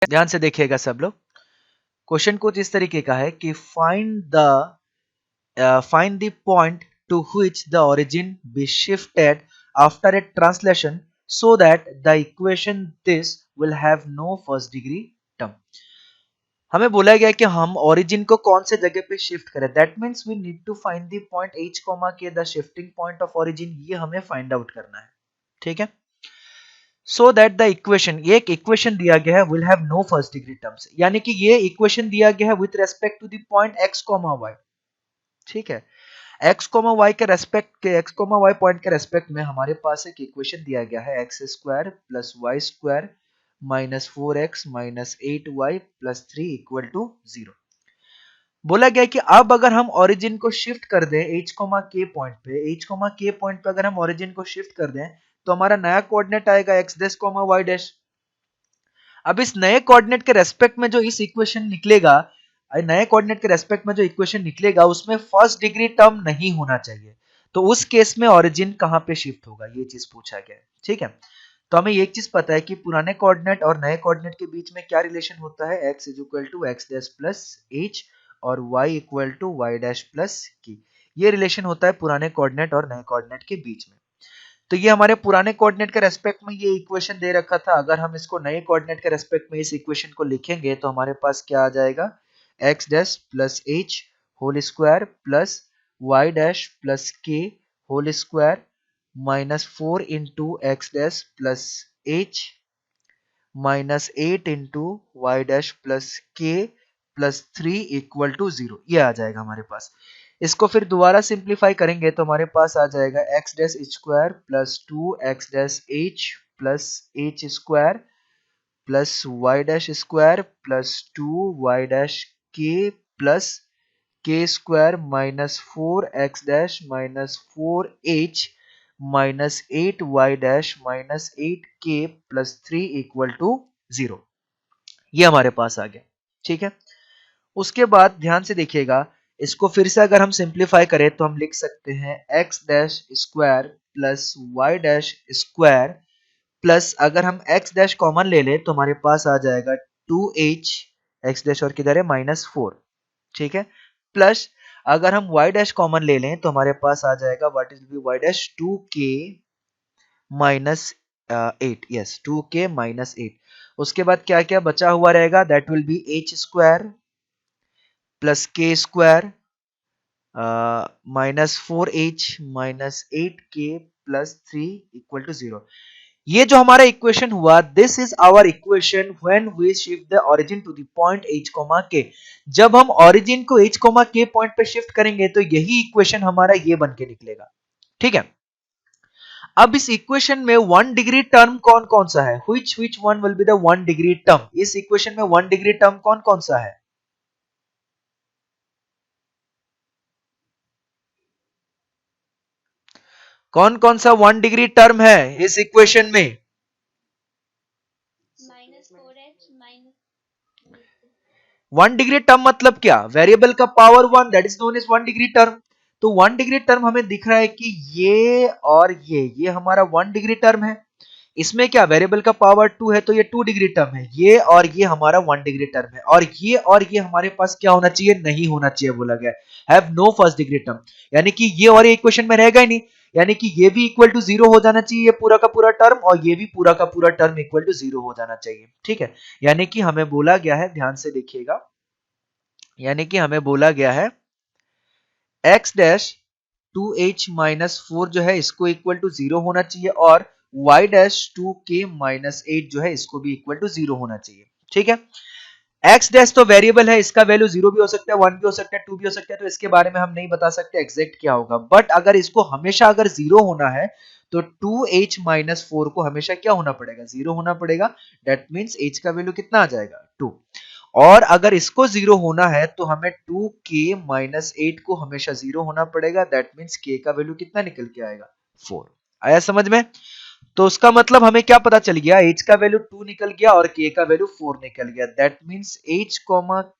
ध्यान से देखिएगा सब लोग। क्वेश्चन कुछ इस तरीके का है कि find the point to which the origin be shifted after a translation so that the equation this will have no first degree term। हमें बोला गया कि हम origin को कौन से जगह पे शिफ्ट करें। That means we need to find the point h के the shifting point of origin, ये हमें फाइंड आउट करना है। ठीक है, सो दैट द इक्वेशन, ये एक इक्वेशन दिया गया है, will have no first degree terms, यानी कि ये इक्वेशन दिया गया है with respect to the point x, y। ठीक है, x, y के रेस्पेक्ट के x, y पॉइंट के रेस्पेक्ट में हमारे पास एक इक्वेशन दिया गया है x square plus y square minus 4x minus 8y plus 3 equal to 0। बोला गया कि अब अगर हम ओरिजिन को शिफ्ट कर दें h, k पॉइंट पे, h, k पॉइंट पे अगर हम ओरिजिन को शिफ्ट कर दें तो हमारा नया कोऑर्डिनेट आएगा x डैश, y डैश। अब इस नए कोऑर्डिनेट के रेस्पेक्ट में जो इस इक्वेशन निकलेगा, नए कोऑर्डिनेट के रेस्पेक्ट में जो इक्वेशन निकलेगा उसमें फर्स्ट डिग्री टर्म नहीं होना चाहिए। तो उस केस में ओरिजिन कहां पे शिफ्ट होगा, ये चीज पूछा गया है। ठीक है, तो हमें एक चीज पता है कि पुराने कोऑर्डिनेट और नए कोऑर्डिनेट के बीच में क्या रिलेशन होता है, x is equal to x dash plus h और y equal to y dash plus k। ये रिलेशन होता है पुराने कोऑर्डिनेट और नए कोऑर्डिनेट के बीच में। तो ये हमारे पुराने कोऑर्डिनेट के रेस्पेक्ट में ये इक्वेशन दे रखा था। अगर हम इसको नए कोऑर्डिनेट के रेस्पेक्ट में इस इक्वेशन को लिखेंगे तो हमारे पास क्या आ जाएगा, x dash plus h whole square plus y dash plus k whole square minus 4 into x dash plus h minus 8 into y dash plus k plus 3 equal to 0। ये आ जाएगा हमारे पास। इसको फिर दोबारा सिंप्लीफाई करेंगे तो हमारे पास आ जाएगा x dash square plus 2 x dash h plus h square plus y dash square plus 2 y dash k plus k square minus 4 x dash minus 4 h minus 8 y dash minus 8 k plus 3 equal to 0। ये हमारे पास आ गया। ठीक है, उसके बाद ध्यान से देखिएगा, इसको फिर से अगर हम सिंप्लीफाई करें तो हम लिख सकते हैं x dash square plus y dash square plus, अगर हम एक्स डैश कॉमन ले लें तो हमारे पास आ जाएगा 2h एक्स डैश और किधर है माइनस 4। ठीक है, प्लस अगर हम y डैश कॉमन ले लें तो हमारे पास आ जाएगा what is be y dash 2k minus 8। Yes, 2k minus 8। उसके बाद क्या क्या बचा हुआ रहेगा, that will be h square plus k square minus 4h minus 8k plus 3 equal to 0। ये जो हमारा इक्वेशन हुआ, this is our equation when we shift the origin to the point h, k। जब हम ओरिजिन को h, k point पे shift करेंगे तो यही इक्वेशन हमारा ये बन के निकलेगा। ठीक है, अब इस इक्वेशन में 1 डिग्री टर्म कौन कौन सा है, which one will be the 1 degree term. इस इक्वेशन में 1 डिग्री टर्म कौन कौन सा है, कौन कौन सा 1 डिग्री टर्म है इस इक्वेशन में। वन डिग्री टर्म मतलब क्या, वेरिएबल का power 1, that is known as 1 degree term. तो 1 डिग्री टर्म हमें दिख रहा है कि ये और ये हमारा 1 डिग्री टर्म है। इसमें क्या, वेरिएबल का पावर 2 है तो ये 2 डिग्री टर्म है। ये और ये हमारा 1 डिग्री टर्म है, और ये हमारे पास क्या होना चाहिए, नहीं होना चाहिए, बोला गया have no first degree term. यानी कि ये और ये इक्वेशन में रहेगा ही नहीं, यानी कि ये भी इक्वल टू 0 हो जाना चाहिए, ये पूरा का पूरा टर्म, और ये भी पूरा का पूरा टर्म इक्वल टू 0 हो जाना चाहिए। ठीक है, यानी कि हमें बोला गया है, ध्यान से देखिएगा, यानी कि हमें बोला गया है x डैश 2h माइनस 4 जो है इसको इक्वल टू 0 होना चाहिए, और y डैश 2k माइनस 8 जो है इसको भी इक्वल टू 0 होना चाहिए। ठीक है, x डैश तो वेरिएबल है, इसका वैल्यू 0 भी हो सकता है, 1 भी हो सकता है, 2 भी हो सकता है, तो इसके बारे में हम नहीं बता सकते एग्जैक्ट क्या होगा। बट अगर इसको हमेशा अगर 0 होना है तो 2h माइनस 4 को हमेशा क्या होना पड़ेगा, 0 होना पड़ेगा। दैट मीन्स h का वैल्यू कितना आ जाएगा, 2। और अगर इसको 0 होना है तो हमें 2k माइनस 8 को हमेशा 0 होना पड़ेगा। दैट मीन्स k का वैल्यू कितना निकल के आएगा, 4। आया समझ में। तो उसका मतलब हमें क्या पता चल गया, h का वैल्यू 2 निकल गया और k का वैल्यू 4 निकल गया। दैट मीन्स h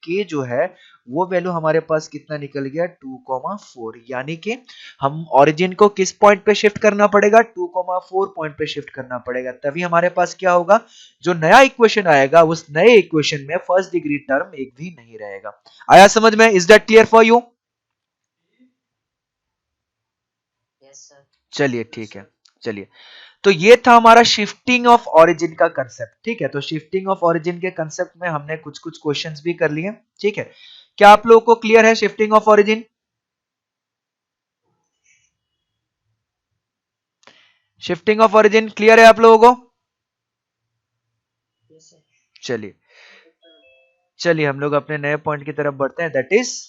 k जो है वो वैल्यू हमारे पास कितना निकल गया, 2 4। यानी कि हम ओरिजिन को किस पॉइंट पे शिफ्ट करना पड़ेगा, 2 4 पॉइंट पे शिफ्ट करना पड़ेगा, तभी हमारे पास क्या होगा, जो नया इक्वेशन आएगा उस नए इक्वेशन में फर्स्ट डिग्री टर्म एक भी नहीं रहेगा। आया समझ में? Is that clear for you? चलिए ठीक है। चलिए, तो ये था हमारा शिफ्टिंग ऑफ ओरिजिन का कंसेप्ट। ठीक है, तो शिफ्टिंग ऑफ ओरिजिन के कंसेप्ट में हमने कुछ कुछ क्वेश्चंस भी कर लिए। ठीक है, क्या आप लोगों को क्लियर है shifting of origin? Shifting of origin clear है आप लोगों को? चलिए, चलिए हम लोग अपने नए पॉइंट की तरफ बढ़ते हैं, that is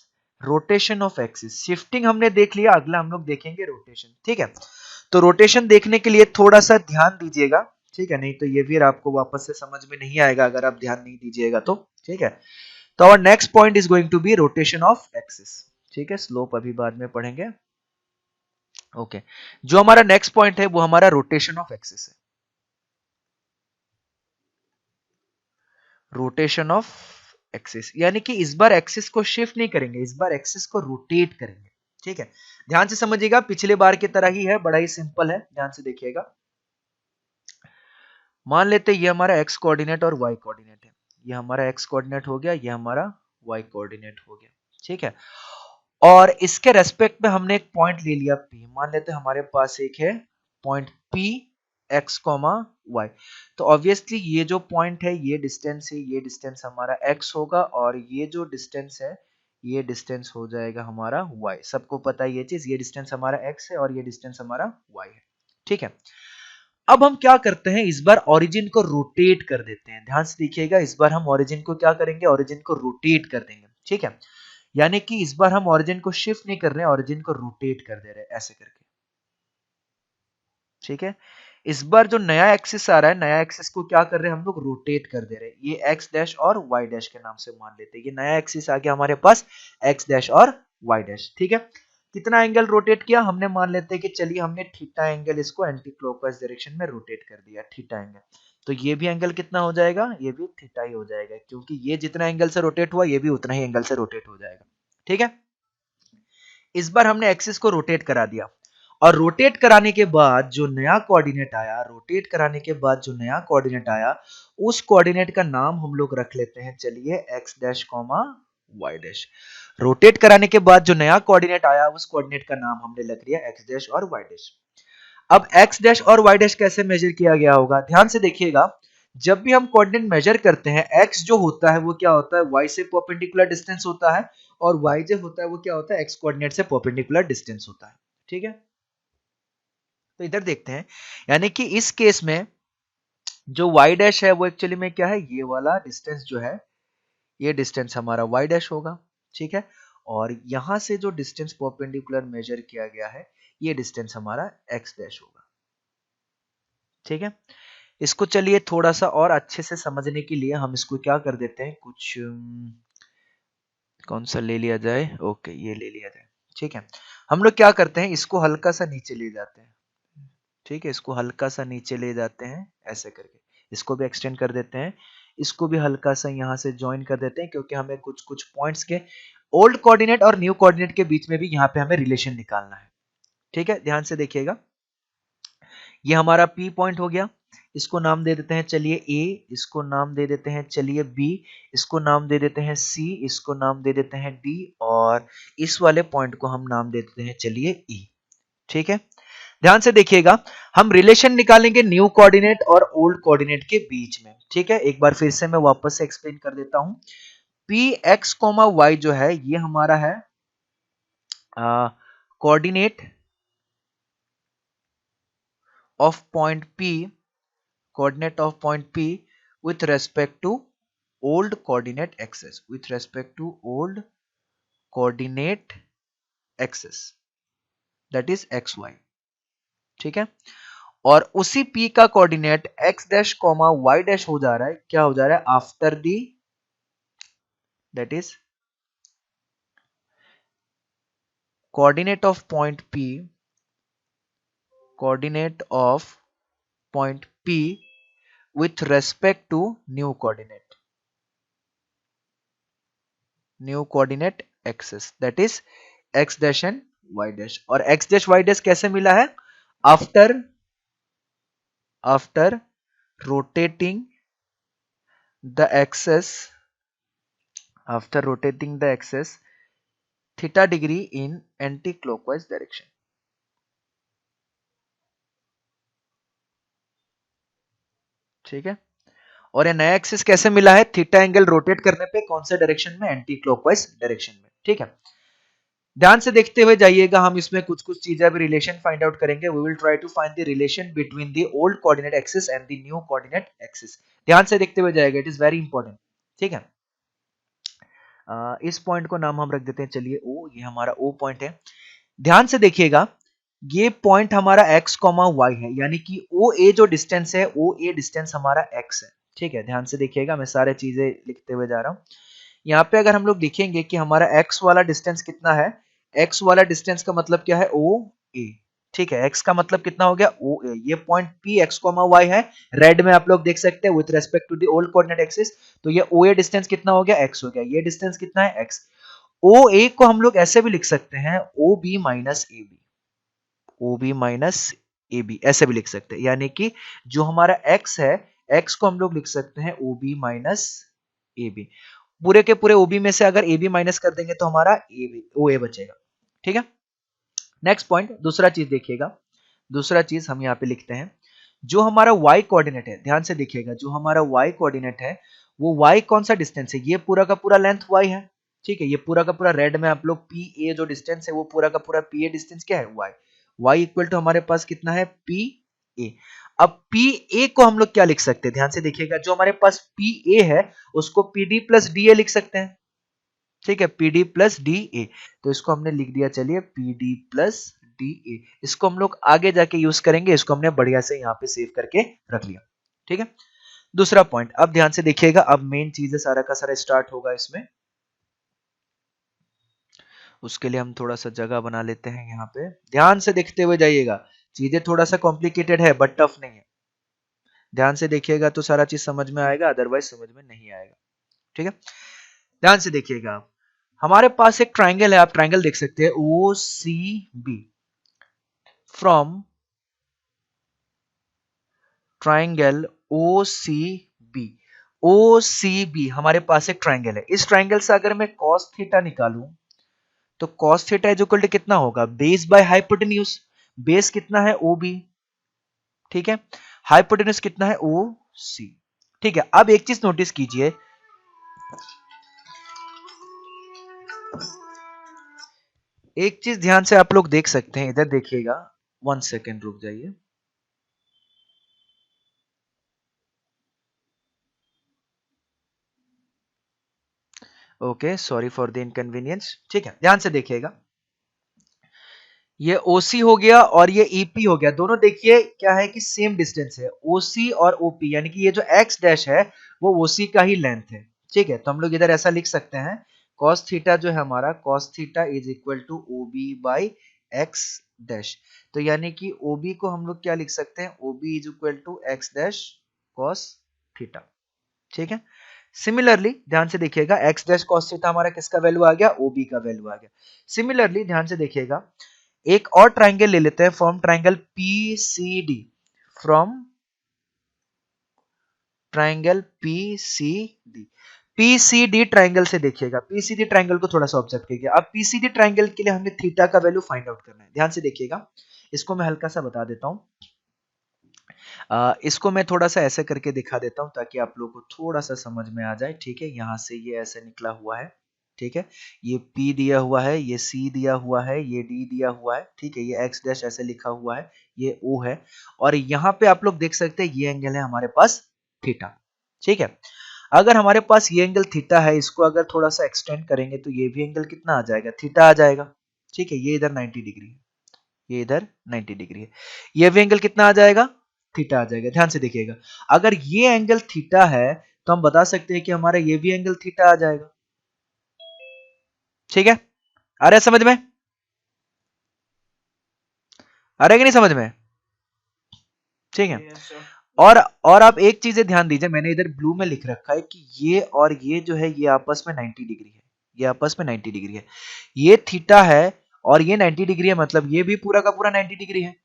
rotation of axis. Shifting हमने देख लिया, अगला हम लोग देखेंगे रोटेशन। ठीक है, तो रोटेशन देखने के लिए थोड़ा सा ध्यान दीजिएगा। ठीक है, नहीं तो ये फिर आपको वापस से समझ में नहीं आएगा अगर आप ध्यान नहीं दीजिएगा तो। ठीक है, तो our next point is going to be rotation of axis. ठीक है, स्लोप अभी बाद में पढ़ेंगे। ओके, जो हमारा नेक्स्ट पॉइंट है वो हमारा रोटेशन ऑफ एक्सिस है। रोटेशन ऑफ एक्सिस यानी कि इस बार एक्सिस को शिफ्ट नहीं करेंगे, इस बार एक्सिस को रोटेट करेंगे। ठीक है, ध्यान से समझिएगा, पिछले बार की तरह ही है, बड़ा ही सिंपल है, ध्यान से देखिएगा। मान लेते हैं ये हमारा एक्स कोऑर्डिनेट और वाई कोऑर्डिनेट है। ये हमारा एक्स कोऑर्डिनेट हो गया, ये हमारा वाई कोऑर्डिनेट हो गया। ठीक है, और इसके रेस्पेक्ट में हमने एक पॉइंट ले लिया P। मान लेते हैं हमारे पास एक है point P x comma y. तो ऑब्वियसली ये जो पॉइंट है, ये डिस्टेंस है, ये डिस्टेंस हमारा x होगा और ये जो डिस्टेंस है ये डिस्टेंस हो जाएगा हमारा y। सबको पता है ये चीज, ये डिस्टेंस हमारा x है और ये डिस्टेंस हमारा y है। ठीक है, अब हम क्या करते हैं, इस बार ओरिजिन को रोटेट कर देते हैं। ध्यान से देखिएगा, इस बार हम ओरिजिन को क्या करेंगे, ओरिजिन को रोटेट कर देंगे। ठीक है, यानी कि इस बार हम ओरिजिन को शिफ्ट नहीं कर रहे हैं, ओरिजिन को रोटेट कर दे रहे हैं ऐसे करके। ठीक है, इस बार जो नया एक्सिस आ रहा है, नया एक्सिस को क्या कर रहे हैं हम लोग, रोटेट कर दे रहे हैं। ये एक्स डैश और वाई डैश के नाम से मान लेते हैं, ये नया एक्सिस आ गया हमारे पास, एक्स डैश और वाई डैश। ठीक है, कितना एंगल रोटेट किया हमने, मान लेते हैं कि चलिए हमने थीटा एंगल इसको एंटी क्लॉकवाइज डायरेक्शन में रोटेट कर दिया, थीटा एंगल। तो ये भी एंगल कितना हो जाएगा, ये भी थीटा ही हो जाएगा, क्योंकि ये जितना एंगल से रोटेट हुआ ये भी उतना ही एंगल से रोटेट हो जाएगा। ठीक है, इस बार हमने एक्सिस को रोटेट करा दिया और रोटेट कराने के बाद जो नया कोऑर्डिनेट आया, रोटेट कराने के बाद जो नया कोऑर्डिनेट आया, उस कोऑर्डिनेट का नाम हम लोग रख लेते हैं, चलिए x dash comma y dash. Rotate कराने के बाद जो नया कोऑर्डिनेट आया उस कोऑर्डिनेट का नाम हमने लग लिया एक्स डैश और वाई डैश। अब एक्स डैश और वाई डैश कैसे मेजर किया गया होगा, ध्यान से देखिएगा। जब भी हम कोऑर्डिनेट मेजर करते हैं, एक्स जो होता है वो क्या होता है, वाई से परपेंडिकुलर डिस्टेंस होता है, और वाई जो होता है वो क्या होता है, एक्स कोऑर्डिनेट से परपेंडिकुलर डिस्टेंस होता है। ठीक है, तो इधर देखते हैं, यानी कि इस केस में जो y डैश है वो एक्चुअली में क्या है, ये वाला डिस्टेंस जो है, ये डिस्टेंस हमारा y डैश होगा। ठीक है, और यहां से जो डिस्टेंस परपेंडिकुलर मेजर किया गया है, ये डिस्टेंस हमारा x डैश होगा। ठीक है, इसको चलिए थोड़ा सा और अच्छे से समझने के लिए हम इसको क्या कर देते हैं, कुछ कौन सा ले लिया जाए, ओके ये ले लिया जाए। ठीक है, हम लोग क्या करते हैं, इसको हल्का सा नीचे ले जाते हैं। ठीक है, इसको हल्का सा नीचे ले जाते हैं ऐसे करके, इसको भी एक्सटेंड कर देते हैं, इसको भी हल्का सा यहाँ से ज्वाइन कर देते हैं, क्योंकि हमें कुछ कुछ पॉइंट्स के ओल्ड कोऑर्डिनेट और न्यू कोऑर्डिनेट के बीच में भी यहाँ पे हमें रिलेशन निकालना है। ठीक है, ध्यान से देखिएगा, ये हमारा P पॉइंट हो गया, इसको नाम दे देते हैं चलिए A, इसको नाम दे देते हैं चलिए B, इसको नाम दे देते हैं C, इसको नाम दे देते हैं D, और इस वाले पॉइंट को हम नाम दे देते हैं चलिए E। ठीक है, ध्यान से देखिएगा, हम रिलेशन निकालेंगे न्यू कोऑर्डिनेट और ओल्ड कोऑर्डिनेट के बीच में। ठीक है, एक बार फिर से मैं वापस से एक्सप्लेन कर देता हूं। पी एक्स कोमा वाई जो है ये हमारा है coordinate of point P, coordinate of point P with respect to old coordinate axis, with respect to old coordinate axis, that is xy। ठीक है, और उसी P का coordinate x dash comma y dash हो जा रहा है, क्या हो जा रहा है, after the, that is coordinate of point P, coordinate of point P with respect to new coordinate axis, that is x dash and y dash. और x dash y dash कैसे मिला है? after rotating the axis theta degree in anti-clockwise direction. ठीक है, और ये नया axis कैसे मिला है? थीटा एंगल रोटेट करने पे कौन से डायरेक्शन में? एंटी क्लॉकवाइज डायरेक्शन में। ठीक है, ध्यान से देखते हुए जाइएगा, हम इसमें कुछ कुछ चीजें अभी रिलेशन फाइंड आउट करेंगे। We will try to find the relation between the old coordinate axis and the new coordinate axis. ध्यान से देखते हुए जाएगा, इट इज वेरी इंपॉर्टेंट। ठीक है, इस पॉइंट को नाम हम रख देते हैं, चलिए ओ, ये हमारा ओ पॉइंट है। ध्यान से देखिएगा, ये पॉइंट हमारा x, y है, यानी कि ओ ए जो डिस्टेंस है, ओ ए डिस्टेंस हमारा x है। ठीक है, ध्यान से देखिएगा, मैं सारे चीजें लिखते हुए जा रहा हूं। यहाँ पे अगर हम लोग लिखेंगे कि हमारा x वाला डिस्टेंस कितना है, x वाला डिस्टेंस का मतलब क्या है? ओ ए। ठीक है, x का मतलब कितना हो गया? O A. ये पॉइंट P x, y है, रेड में आप लोग देख सकते हैं with respect to the old coordinate axis. तो ये ओ ए डिस्टेंस कितना हो गया? x हो गया। ये डिस्टेंस कितना है? x। ओ ए को हम लोग ऐसे भी लिख सकते हैं, O B minus A B, O B minus A B, ऐसे भी लिख सकते हैं। यानी कि जो हमारा x है, x को हम लोग लिख सकते हैं O B minus A B. पूरे के पूरे ओबी में से अगर ए बी माइनस कर देंगे तो हमारा ओ ए बचेगा। ठीक है, नेक्स्ट पॉइंट, दूसरा चीज देखिएगा, दूसरा चीज हम यहाँ पे लिखते हैं, जो हमारा y कोऑर्डिनेट है, ध्यान से देखिएगा, जो हमारा y कोऑर्डिनेट है, वो y कौन सा डिस्टेंस है? ये पूरा का पूरा लेंथ y है। ठीक है, ये पूरा का पूरा रेड में आप लोग पी ए जो डिस्टेंस है, वो पूरा का पूरा पी ए डिस्टेंस क्या है? y। y इक्वल टू हमारे पास कितना है? P A. अब पी ए को हम लोग क्या लिख सकते हैं? ध्यान से देखिएगा, जो हमारे पास पी ए है, उसको P D plus D A लिख सकते हैं। ठीक है, P D plus D A, तो इसको हमने लिख दिया, चलिए P D plus D A. इसको हम लोग आगे जाके यूज करेंगे, इसको हमने बढ़िया से यहाँ पे सेव करके रख लिया। ठीक है, दूसरा पॉइंट, अब ध्यान से देखिएगा, अब मेन चीजें सारा का सारा स्टार्ट होगा इसमें। उसके लिए हम थोड़ा सा जगह बना लेते हैं यहाँ पे, ध्यान से देखते हुए जाइएगा, चीजें थोड़ा सा कॉम्प्लिकेटेड है बट टफ नहीं है। ध्यान से देखिएगा तो सारा चीज समझ में आएगा, अदरवाइज समझ में नहीं आएगा। ठीक है, ध्यान से देखिएगा, हमारे पास एक ट्राइंगल है, आप ट्राइंगल देख सकते हैं, O C B. From triangle O C B, O C B हमारे पास एक ट्राइंगल है। इस ट्राइंगल से अगर मैं cos थीटा निकालूं, तो cos theta is equal to कितना होगा? Base by hypotenuse. बेस कितना है? O B. ठीक है, हाइपोटेन्यूज कितना है? ओ सी। ठीक है, अब एक चीज नोटिस कीजिए, एक चीज ध्यान से आप लोग देख सकते हैं, इधर देखिएगा, 1 सेकेंड रुक जाइए। Okay, sorry for the inconvenience. ठीक है, ध्यान से देखिएगा, ये OC हो गया और ये EP हो गया, दोनों देखिए क्या है कि सेम डिस्टेंस है, OC और OP, यानी कि ये जो x डैश है वो OC का ही लेंथ है। ठीक है, तो हम लोग इधर ऐसा लिख सकते हैं, cos थीटा जो है हमारा, cos theta is equal to OB by x dash. तो यानी कि OB को हम लोग क्या लिख सकते हैं? OB is equal to x dash cos theta. ठीक है, सिमिलरली ध्यान से देखिएगा, x डैश cos थीटा हमारा किसका वैल्यू आ गया? OB का वैल्यू आ गया। सिमिलरली ध्यान से देखिएगा, एक और ट्राइंगल ले लेते हैं, from triangle PCD, from triangle PCD, PCD triangle से देखिएगा, PCD ट्राइंगल को थोड़ा सा ऑब्जर्व कीजिए। अब PCD ट्राइंगल के लिए हमें थीटा का वैल्यू फाइंड आउट करना है, ध्यान से देखिएगा, इसको मैं हल्का सा बता देता हूं, इसको मैं थोड़ा सा ऐसे करके दिखा देता हूं ताकि आप लोगों को थोड़ा सा समझ में आ जाए। ठीक है, यहां से ये ऐसे निकला हुआ है, ठीक है, ये P दिया हुआ है, ये C दिया हुआ है, ये D दिया हुआ है, ठीक है, ये x डैश ऐसे लिखा हुआ है, ये O है, और यहाँ पे आप लोग देख सकते हैं ये एंगल है हमारे पास थीटा। ठीक है, अगर हमारे पास ये एंगल थीटा है, इसको अगर थोड़ा सा एक्सटेंड करेंगे तो ये भी एंगल कितना आ जाएगा? थीटा आ जाएगा। ठीक है, ये इधर 90 डिग्री है, ये इधर 90 डिग्री है, ये भी एंगल कितना आ जाएगा? थीटा आ जाएगा। ध्यान से देखिएगा, अगर ये एंगल थीटा है तो हम बता सकते हैं कि हमारा ये भी एंगल थीटा आ जाएगा। ठीक है, आ रहा है समझ में? आ रहा है कि नहीं समझ में? ठीक है। और आप एक चीज ध्यान दीजिए, मैंने इधर ब्लू में लिख रखा है कि ये और ये जो है ये आपस में 90 डिग्री है, ये आपस में 90 डिग्री है, ये थीटा है और ये 90 डिग्री है, मतलब ये भी पूरा का पूरा 90 डिग्री है।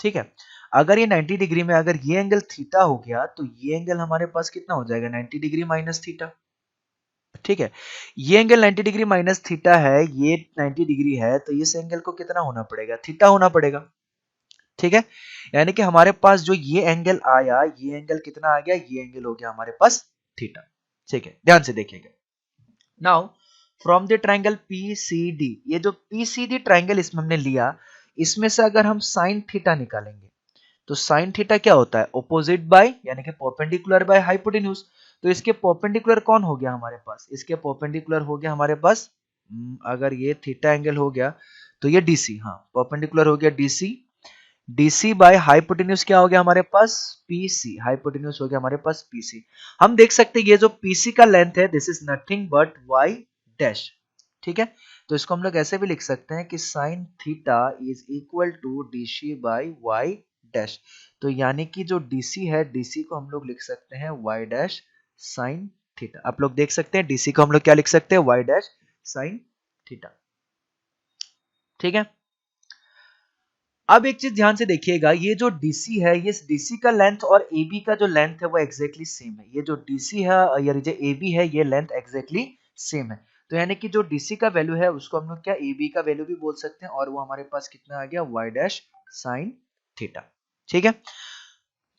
ठीक है, अगर ये 90 डिग्री में अगर ये एंगल थीटा हो गया तो ये एंगल हमारे पास कितना हो जाएगा, 90 डिग्री माइनस थीटा। ठीक है, ये एंगल 90 डिग्री माइनस थीटा है, ये 90 डिग्री है, तो इस एंगल को कितना होना पड़ेगा, थीटा होना पड़ेगा। ठीक है, यानी कि हमारे पास जो ये एंगल आया, ये एंगल कितना आ गया, ये एंगल हो गया हमारे पास थीटा। ठीक है, ध्यान से देखिएगा। Now from the triangle PCD, ये जो PCD ट्राइंगल इसमें हमने लिया, इसमें से अगर हम साइन थीटा निकालेंगे तो साइन थीटा क्या होता है, ऑपोजिट बाय यानी कि परपेंडिकुलर बाय हाइपोटेन्यूज। तो इसके परपेंडिकुलर कौन हो गया हमारे पास, इसके परपेंडिकुलर हो गया हमारे पास, अगर ये थीटा एंगल हो गया तो ये DC, हाँ परपेंडिकुलर हो गया DC, DC बाय हाइपोटेन्यूज क्या हो गया हमारे पास, PC, हाइपोटेन्यूज हो गया हमारे पास PC। हम देख सकते हैं ये जो PC का लेंथ है, this is nothing but y dash. ठीक है, तो इसको हम लोग ऐसे भी लिख सकते हैं कि sine theta is equal to DC by y dash. तो यानी कि जो DC है, DC को हम लोग लिख सकते हैं y डैश साइन थीटा। आप लोग देख सकते हैं DC को हम लोग क्या लिख सकते हैं, y डैश साइन थीटा। ठीक है, अब एक चीज ध्यान से देखिएगा, ये जो DC है, ये DC का लेंथ और AB का जो लेंथ है वो एग्जैक्टली सेम है। ये जो DC है या जो AB है, ये लेंथ एग्जैक्टली सेम है। तो यानी कि जो DC का वैल्यू है उसको हम लोग क्या AB का वैल्यू भी बोल सकते हैं, और वो हमारे पास कितना आ गया, y डैश साइन थीटा। ठीक है,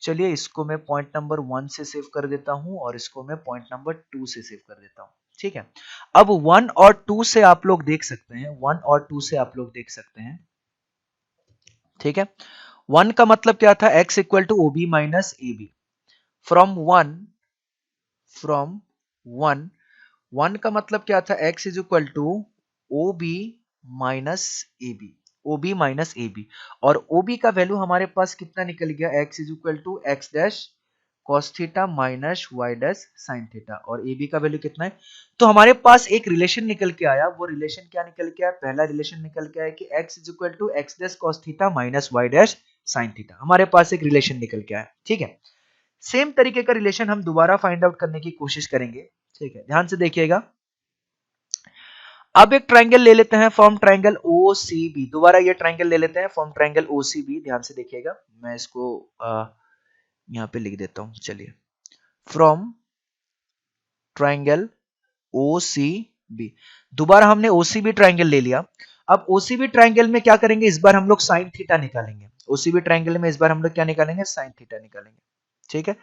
चलिए इसको मैं पॉइंट नंबर 1 से सेव कर देता हूं और इसको मैं पॉइंट नंबर 2 से सेव कर देता हूं। ठीक है, अब 1 और 2 से आप लोग देख सकते हैं, 1 और 2 से आप लोग देख सकते हैं। ठीक है, 1 का मतलब क्या था, x equal to OB minus AB। From 1 1 का मतलब क्या था, x is equal to OB minus AB, OB minus AB, और OB का वैल्यू हमारे पास कितना निकल गया, x is equal to x dash cos theta minus y dash sin theta, और AB का वैल्यू कितना है। तो हमारे पास एक रिलेशन निकल के आया, वो रिलेशन क्या निकल के आया, पहला रिलेशन निकल के आया कि x is equal to x dash cos theta minus y dash sin theta, हमारे पास एक रिलेशन निकल के आया। ठीक है, सेम तरीके का रिलेशन हम दोबारा फाइंड आउट करने की कोशिश करेंगे। ठीक है, ध्यान से देखिएगा। अब एक ट्राइंगल ले लेते हैं फ्रॉम ट्राइंगल OCB, दोबारा ये ट्राइंगल ले लेते हैं फ्रॉम ट्राइंगल OCB। ध्यान से देखिएगा, मैं इसको यहाँ पे लिख देता हूँ। चलिए, फ्रॉम ट्राइंगल OCB, दोबारा हमने OCB ट्राइंगल ले लिया। अब OCB ट्राइंगल में क्या करेंगे, इस बार हम लोग साइन थीटा निकालेंगे। OCB ट्राइंगल में इस बार हम लोग क्या निकालेंगे, साइन थीटा निकालेंगे। ठीक है,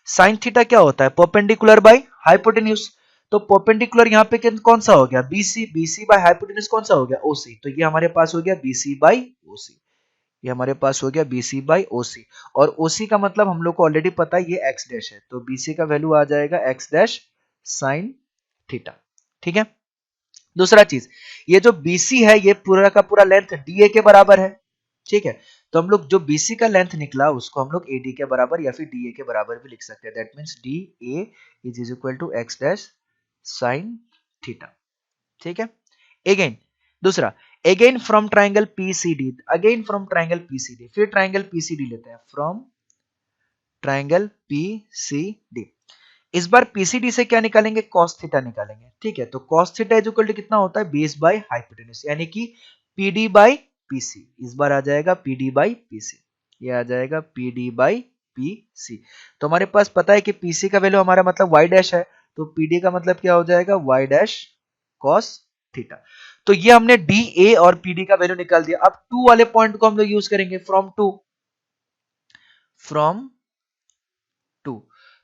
साइन थीटा क्या होता है, परपेंडिकुलर बाय हाइपोटेन्यूज। तो परपेंडिकुलर यहाँ पे कौन सा हो गया, BC, BC बाय हाइपोटेन्यूज कौन सा हो गया, OC। तो ये हमारे पास हो गया BC बाय OC, ये हमारे पास हो गया BC बाय OC, और OC का मतलब हम लोग को ऑलरेडी पता है, ये x डैश है, तो BC का वैल्यू आ जाएगा x डैश साइन थीटा। ठीक है, दूसरा चीज, ये जो BC है ये पूरा का पूरा लेंथ DA के बराबर है। ठीक है, तो हम लोग जो BC का लेंथ निकला उसको हम लोग AD के बराबर या फिर DA के बराबर भी लिख सकते हैं। That means DA is equal to x dash sine theta. ठीक है, अगेन दूसरा, again from triangle PCD, again from triangle PCD, फिर ट्राइंगल PCD लेते हैं, फ्रॉम ट्राइंगल PCD। इस बार PCD से क्या निकालेंगे, cos थीटा निकालेंगे। ठीक है, तो cos theta is equal to कितना होता है, बेस बाय हाइपोटेन्यूज, यानी कि PD बाय PC। इस बार आ जाएगा PD बाय PC, ये आ जाएगा PD बाय PC। तो हमारे पास पता है कि PC का वैल्यू हमारा मतलब y डैश है, तो PD का मतलब क्या हो जाएगा, y डैश cos थीटा। तो ये हमने DA और PD का वैल्यू निकाल दिया। अब 2 वाले पॉइंट को हम लोग यूज करेंगे, फ्रॉम 2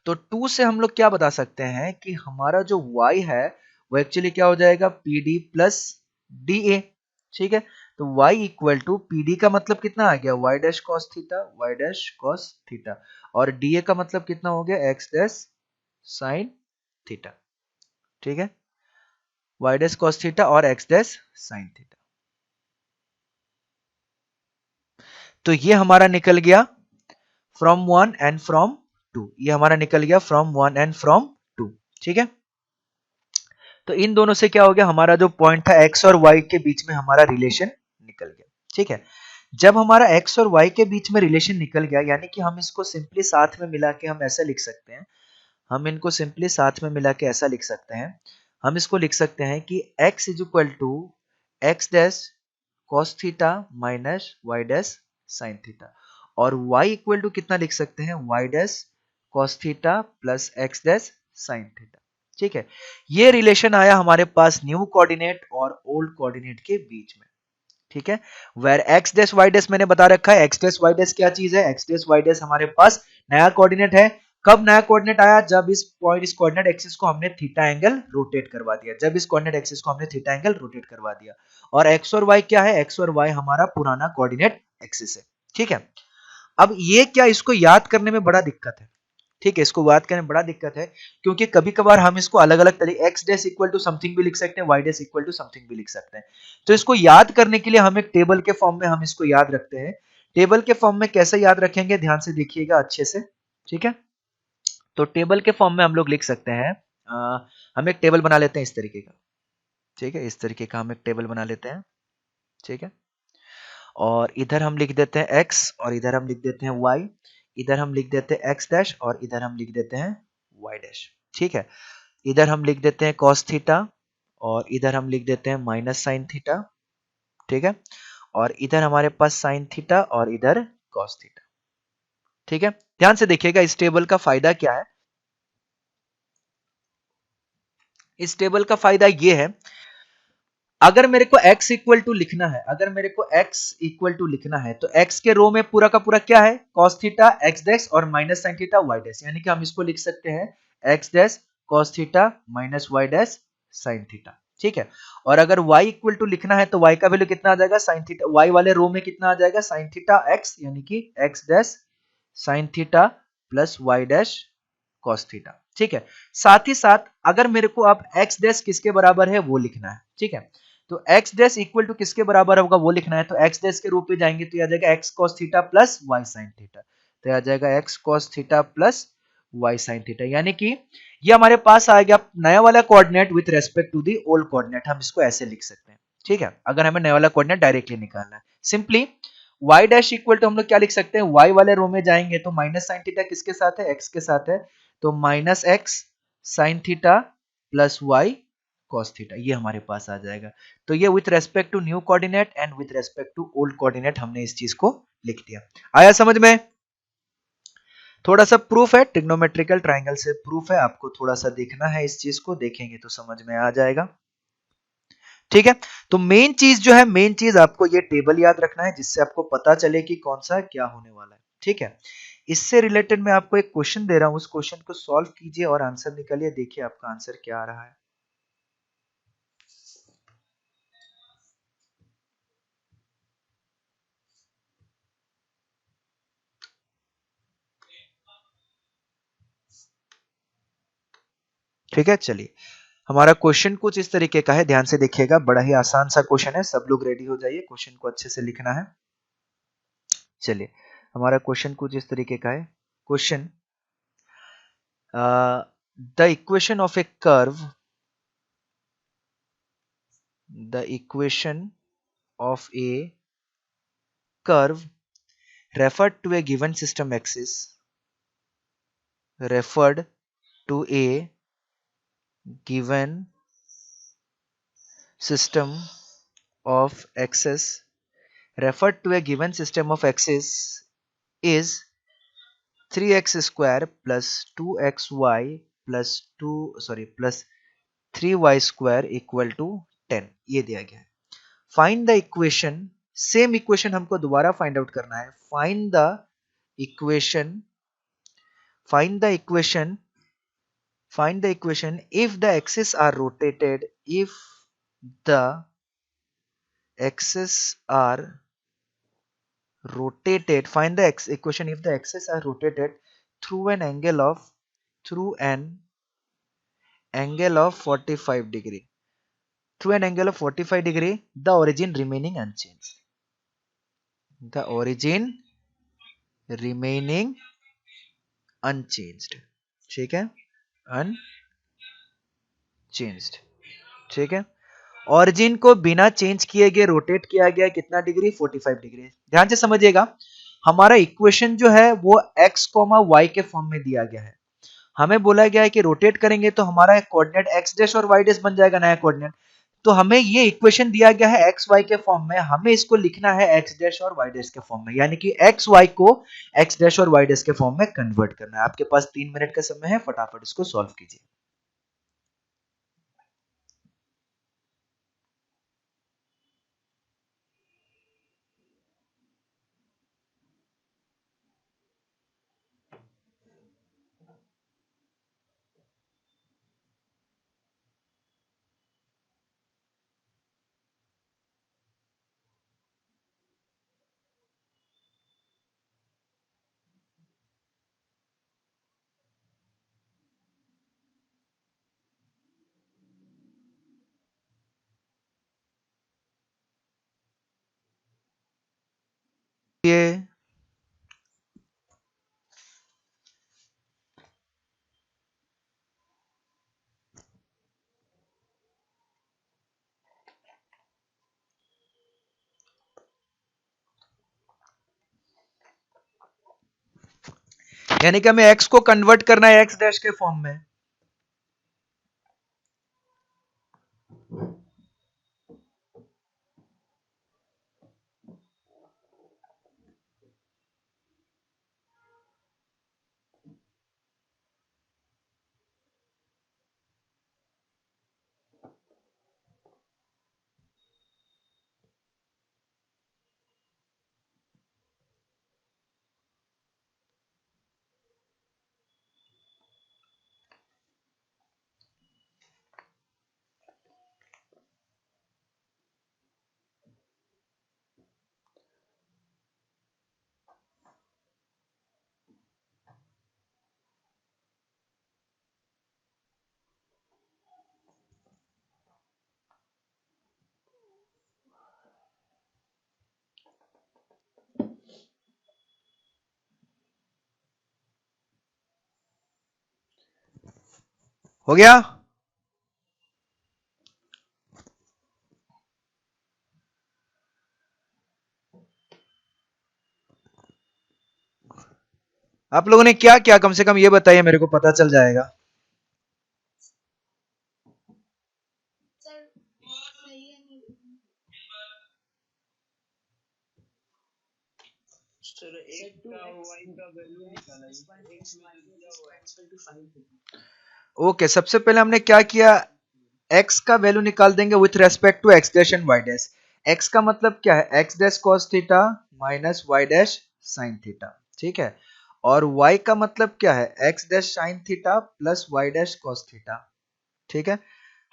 तो 2 से हम लोग क्या बता सकते हैं कि हमारा जो y है वो एक्चुअली क्या हो जाएगा, PD प्लस DA। ठीक है, तो y इक्वल टू PD का मतलब कितना आ गया, y dash cos theta, y dash cos theta, और DA का मतलब कितना हो गया, x डैश sin थीटा। ठीक है, y डैश cos थीटा और x डैश sin थीटा। तो ये हमारा निकल गया फ्रॉम 1 एंड फ्रॉम 2, ये हमारा निकल गया फ्रॉम 1 एंड फ्रॉम 2। ठीक है, तो इन दोनों से क्या हो गया, हमारा जो पॉइंट था x और y के बीच में हमारा रिलेशन निकल गया। ठीक है, जब हमारा x और y के बीच में रिलेशन निकल गया, यानी कि हम इसको सिंपली साथ में मिला के हम ऐसा लिख सकते हैं, हम इनको सिंपली साथ में मिला के ऐसा लिख सकते हैं, हम इसको लिख सकते हैं कि x is equal to x dash cos theta minus y dash sine theta, और y इक्वल टू कितना लिख सकते हैं, y dash cos theta plus x dash sine theta. ठीक है, ये रिलेशन आया हमारे पास न्यू कोऑर्डिनेट और ओल्ड कोऑर्डिनेट के बीच में। ठीक है, where x dash y dash मैंने बता रखा है, एक्स डैश वाई डैश क्या चीज है, एक्स डैश वाई डैश हमारे पास नया कोऑर्डिनेट है। कब नया कोऑर्डिनेट आया, जब इस पॉइंट इस कोऑर्डिनेट एक्सिस को हमने थीटा एंगल रोटेट करवा दिया, जब इस कोऑर्डिनेट एक्सिस को हमने थीटा एंगल रोटेट करवा दिया। और एक्स और वाई क्या है, एक्स और वाई हमारा पुराना कोऑर्डिनेट एक्सिस है। ठीक है, अब ये क्या, इसको याद करने में बड़ा दिक्कत है। ठीक है, इसको याद करने में बड़ा दिक्कत है, क्योंकि कभी कभार हम इसको अलग अलग तरीके x dash equal to something भी लिख सकते हैं, y dash equal to something भी लिख सकते हैं। तो इसको याद करने के लिए हम एक टेबल के फॉर्म में हम इसको याद रखते हैं। टेबल के फॉर्म में कैसे याद रखेंगे, ध्यान से देखिएगा अच्छे से। ठीक है, तो टेबल के फॉर्म में हम लोग लिख सकते हैं, हम एक टेबल बना लेते हैं इस तरीके का। ठीक है, इस तरीके का हम एक टेबल बना लेते हैं। ठीक है, और इधर हम लिख देते हैं x और इधर हम लिख देते हैं y, इधर हम लिख देते हैं x डैश और इधर हम लिख देते हैं y डैश। ठीक है, इधर हम लिख देते हैं cos थीटा और इधर हम लिख देते हैं माइनस साइन थीटा। ठीक है, और इधर हमारे पास साइन थीटा और इधर cos थीटा। ठीक है, ध्यान से देखिएगा इस टेबल का फायदा क्या है। इस टेबल का फायदा ये है, अगर मेरे को x इक्वल टू लिखना है, अगर मेरे को x इक्वल टू लिखना है, तो x के रो में पूरा का पूरा क्या है, cos थीटा x डैश और minus sine theta y dash, यानी कि हम इसको लिख सकते हैं x dash cos theta minus y dash sine theta. ठीक है, और अगर y इक्वल टू लिखना है तो y का वैल्यू कितना आ जाएगा, साइन थीटा, y वाले रो में कितना आ जाएगा, साइन थीटा x, यानी कि x dash sine theta plus y dash cos theta. ठीक है, साथ ही साथ अगर मेरे को आप x डैश किसके बराबर है वो लिखना है। ठीक है, तो x डैश इक्वल टू किसके बराबर होगा वो लिखना है, तो x डैश के रूप में जाएंगे तो आ जाएगा x cos theta plus y sin theta, तो आ जाएगा x cos theta plus y sin theta, यानी कि ये हमारे पास आ गया नया वाला coordinate with respect to the old coordinate, हम इसको ऐसे लिख सकते हैं। ठीक है, अगर हमें नया वाला कोऑर्डिनेट डायरेक्टली निकालना है, simply y dash equal to हम लोग क्या लिख सकते हैं, y वाले रो में जाएंगे तो माइनस साइन थीटा किसके साथ है, x के साथ है, तो minus x sine theta plus y cos theta, ये हमारे पास आ जाएगा। तो ये with respect to new coordinate and with respect to old coordinate हमने इस चीज को लिख दिया। आया समझ में? थोड़ा सा प्रूफ है, ट्रिग्नोमेट्रिकल ट्रायंगल से प्रूफ है, आपको थोड़ा सा देखना है, इस चीज को देखेंगे तो समझ में आ जाएगा। ठीक है, तो मेन चीज जो है, मेन चीज आपको ये टेबल याद रखना है, जिससे आपको पता चले कि कौन सा क्या होने वाला है। ठीक है, इससे रिलेटेड मैं आपको एक क्वेश्चन दे रहा हूं, उस क्वेश्चन को सॉल्व कीजिए और आंसर निकालिए, देखिए आपका आंसर क्या आ रहा है। ठीक है, चलिए हमारा क्वेश्चन कुछ इस तरीके का है, ध्यान से देखिएगा, बड़ा ही आसान सा क्वेश्चन है, सब लोग रेडी हो जाइए, क्वेश्चन को अच्छे से लिखना है। चलिए हमारा क्वेश्चन कुछ इस तरीके का है। Question, the equation of A curve, the equation of a curve referred to a given system axis, referred to a given system of axis, referred to a given system of axis is 3x square plus 2xy plus 3y square equal to 10, ये दिया गया है। Find the equation, same equation हमको दोबारा find out करना है। Find the equation, find the equation, find the equation if the axes are rotated, if the axes are rotated, find the equation if the axes are rotated through an angle of, through an angle of 45 degree, through an angle of 45 degree, the origin remaining unchanged, the origin remaining unchanged। ठीक है, unchanged। ठीक है, origin को बिना change किए गए rotate किया गया कितना डिग्री, 45 डिग्री। ध्यान से समझिएगा, हमारा इक्वेशन जो है वो x, y के फॉर्म में दिया गया है। हमें बोला गया है कि रोटेट करेंगे तो हमारा कोऑर्डिनेट x डैश और y डैश बन जाएगा, नया कोऑर्डिनेट। तो हमें ये इक्वेशन दिया गया है x y के फॉर्म में, हमें इसको लिखना है x डैश और y डैश के फॉर्म में, यानी कि x y को x डैश और y डैश के फॉर्म में कन्वर्ट करना है। आपके पास 3 मिनट का समय है, फटाफट इसको सॉल्व कीजिए। ये यानी कि हमें x को कन्वर्ट करना है x डैश के फॉर्म में। हो गया? आप लोगों ने क्या क्या, कम से कम ये बताइए, मेरे को पता चल जाएगा। ओके, सबसे पहले हमने क्या किया, x का वैल्यू निकाल देंगे with respect to x dash and y dash. x का मतलब क्या है, x dash cos theta minus y dash sin theta, ठीक है। और y का मतलब क्या है, x dash sin theta plus y dash cos theta, ठीक है।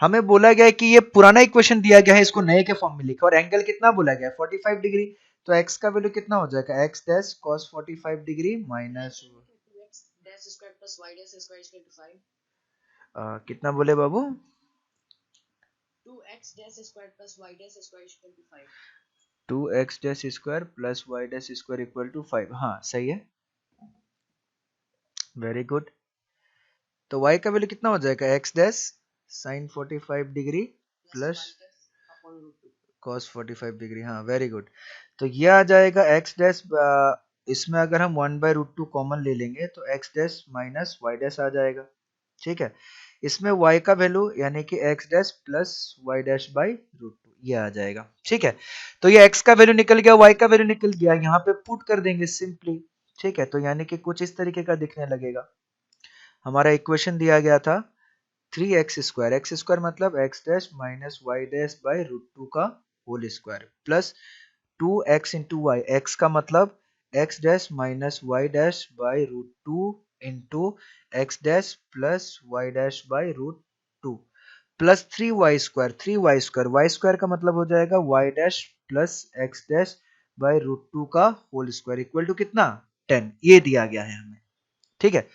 हमें बोला गया है कि ये पुराना इक्वेशन दिया गया है, इसको नए के फॉर्म में लिखा, और एंगल कितना बोला गया है, 45 डिग्री। तो x का वैल्यू कितना हो जाएगा, x dash cos 45 degree minus कितना बोले बाबू, 2x dash square plus y dash square equal to 5। हाँ सही है, वेरी गुड। तो y का वैल्यू कितना हो जाएगा, x dash sine 45 degree plus cos 45 degree, हाँ वेरी गुड। तो ये आ जाएगा x डैश, इसमें अगर हम 1/√2 कॉमन ले लेंगे तो x dash minus y dash आ जाएगा, ठीक है। इसमें y का वैल्यू यानी कि x dash plus y dash by root two, ये आ जाएगा, ठीक है। तो ये x का वैल्यू निकल गया, y का वैल्यू निकल गया, यहाँ पे पुट कर देंगे सिंपली, ठीक है। तो यानी कि कुछ इस तरीके का दिखने लगेगा। हमारा इक्वेशन दिया गया था 3x स्क्वायर, एक्स स्क्वायर मतलब x dash minus y dash by root two का whole square plus 2x into y, x का मतलब x dash minus y dash by root two into x dash plus y dash by root two plus 3y square, y square का मतलब हो जाएगा y dash plus x dash by root two का whole square equal to कितना, 10। ये दिया गया है हमें, ठीक है।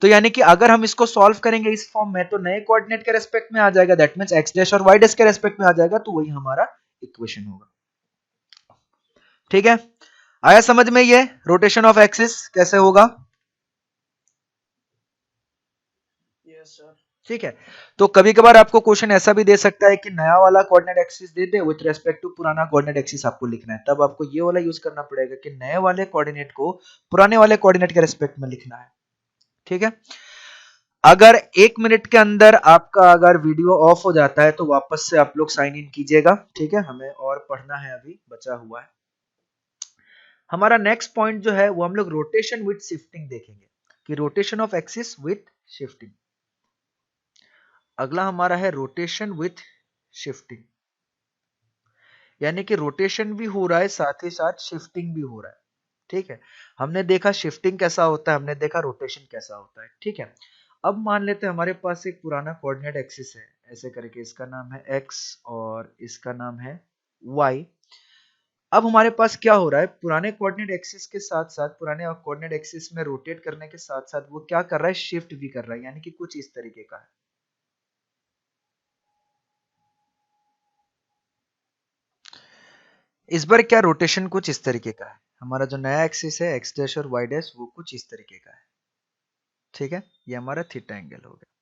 तो यानी कि अगर हम इसको सॉल्व करेंगे इस फॉर्म में तो नए कोऑर्डिनेट के रेस्पेक्ट में आ जाएगा, दैट मींस x डैश और y डैश के रेस्पेक्ट में आ जाएगा, तो वही हमारा इक्वेशन होगा, ठीक है। आया समझ में ये रोटेशन ऑफ एक्सिस कैसे होगा? Yes sir. ठीक है। तो कभी कभार आपको क्वेश्चन ऐसा भी दे सकता है कि नया वाला कोऑर्डिनेट एक्सिस दे दे विथ रेस्पेक्ट टू पुराना कोऑर्डिनेट एक्सिस आपको लिखना है, तब आपको ये वाला यूज करना पड़ेगा कि नए वाले कोऑर्डिनेट को पुराने वाले कोऑर्डिनेट के रेस्पेक्ट में लिखना है। ठीक है। अगर 1 मिनट के अंदर आपका अगर वीडियो ऑफ हो जाता है तो वापस से आप लोग साइन इन कीजिएगा। ठीक है, हमें और पढ़ना है, अभी बचा हुआ है। हमारा नेक्स्ट पॉइंट जो है वो हम लोग रोटेशन विथ शिफ्टिंग देखेंगे कि rotation of axis with shifting. अगला हमारा है रोटेशन विथ शिफ्टिंग, यानी कि रोटेशन भी हो रहा है साथ ही साथ शिफ्टिंग भी हो रहा है। ठीक है, हमने देखा शिफ्टिंग कैसा होता है, हमने देखा रोटेशन कैसा होता है। ठीक है, अब मान लेते हैं हमारे पास एक पुराना कोऑर्डिनेट एक्सिस है, ऐसे करके इसका नाम है x और इसका नाम है y। अब हमारे पास क्या हो रहा है, पुराने कोऑर्डिनेट एक्सिस के साथ साथ पुराने कोऑर्डिनेट एक्सिस में रोटेट करने के साथ साथ वो क्या कर रहा है, शिफ्ट भी कर रहा है, यानी कि कुछ इस तरीके का है। इस बार क्या रोटेशन कुछ इस तरीके का है, हमारा जो नया एक्सिस है एक्स डैश और वाई डैश वो कुछ इस तरीके का है। ठीक है, ये हमारा थीटा एंगल हो गया।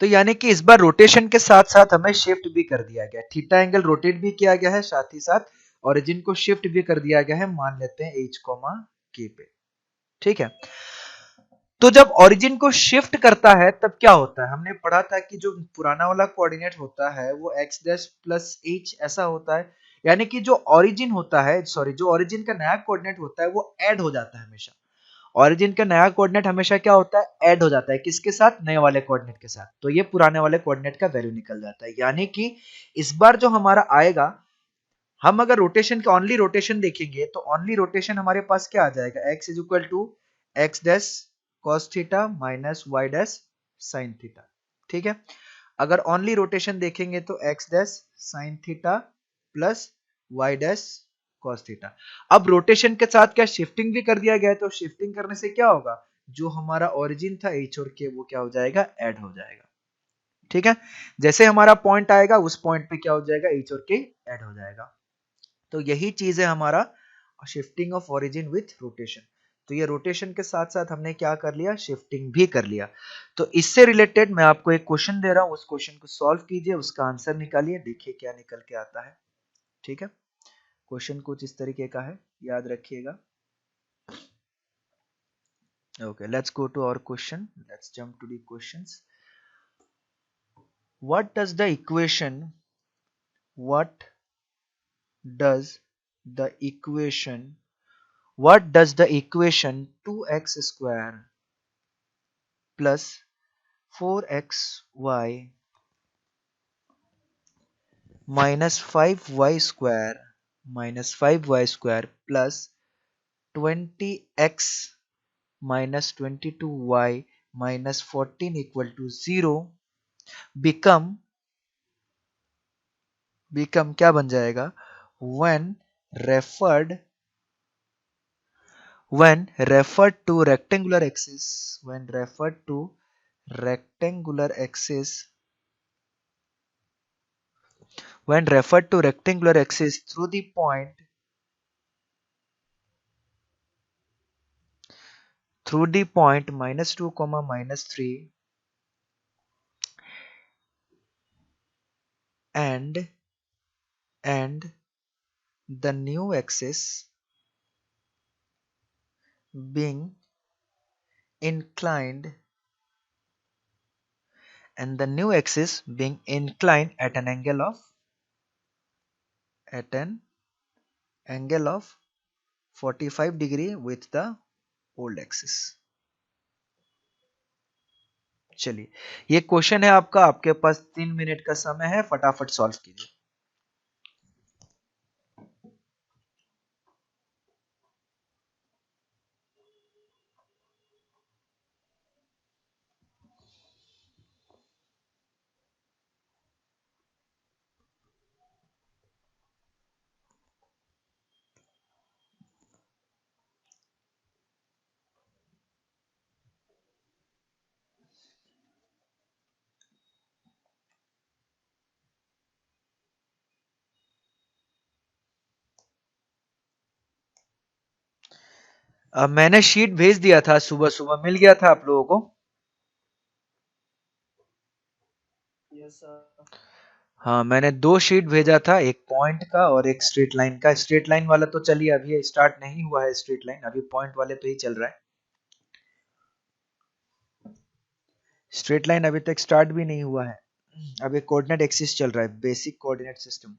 तो यानी कि इस बार रोटेशन के साथ साथ हमें शिफ्ट भी कर दिया गया, थीटा एंगल रोटेट भी किया गया है, साथ ही साथ ओरिजिन को शिफ्ट भी कर दिया गया है, मान लेते हैं h, k पे। ठीक है, तो जब ओरिजिन को शिफ्ट करता है तब क्या होता है, हमने पढ़ा था कि जो पुराना वाला कोऑर्डिनेट होता है वो x डैश प्लस h ऐसा होता है, यानी कि जो ओरिजिन होता है, सॉरी, जो ओरिजिन का नया कोऑर्डिनेट होता है वो ऐड हो जाता है हमेशा। ओरिजिन का नया कोऑर्डिनेट हमेशा क्या होता है, ऐड हो जाता है, किसके साथ, नए वाले कोऑर्डिनेट के साथ। तो ये पुराने वाले कोऑर्डिनेट का वैल्यू निकल जाता है, यानी कि इस बार जो हमारा आएगा, हम अगर रोटेशन का ओनली रोटेशन देखेंगे तो ओनली रोटेशन हमारे पास क्या आ जाएगा, x is equal to x dash cos theta minus y dash sine theta. ठीक है, अगर ओनली रोटेशन देखेंगे तो x dash sine theta plus y dash cos theta. अब रोटेशन के साथ क्या शिफ्टिंग भी कर दिया गया है, तो शिफ्टिंग करने से क्या होगा, जो हमारा ओरिजिन था h और k वो क्या हो जाएगा, ऐड हो जाएगा। ठीक है, जैसे हमारा पॉइंट आएगा उस पॉइंट पे क्या हो जाएगा, h और k ऐड हो जाएगा। तो यही चीज है हमारा shifting of origin with rotation. तो ये रोटेशन के साथ साथ हमने क्या कर लिया, शिफ्टिंग भी कर लिया। तो इससे रिलेटेड मैं आपको एक क्वेश्चन दे रहा हूं, उस क्वेश्चन को सॉल्व कीजिए, उसका आंसर निकालिए, देखिए क्या निकल के आता है। ठीक है, क्वेश्चन कुछ इस तरीके का है, याद रखिएगा। Okay, let's go to our question, let's jump to the questions. What does the equation, what does the equation what does the equation 2x square plus 4xy minus 5y square plus 20x minus 22y minus 14 equal to 0 become क्या बन जाएगा, when referred to rectangular axis, when referred to rectangular axis when referred to rectangular axis through the point -2, -3 and the new axis being inclined at an angle of 45 degree with the old axis। चलिए, ये question है आपका, आपके पास 3 minute का समय है, फटाफट solve कीजिए। मैंने शीट भेज दिया था, सुबह सुबह मिल गया था आप लोगों को। हाँ, मैंने 2 शीट भेजा था, एक पॉइंट का और एक स्ट्रेट लाइन का। स्ट्रेट लाइन वाला तो चलिए अभी स्टार्ट नहीं हुआ है, स्ट्रेट लाइन अभी पॉइंट वाले पे ही चल रहा है। स्ट्रेट लाइन अभी तक स्टार्ट भी नहीं हुआ है, अभी कोऑर्डिनेट एक्सिस चल रहा है, बेसिक कोऑर्डिनेट सिस्टम।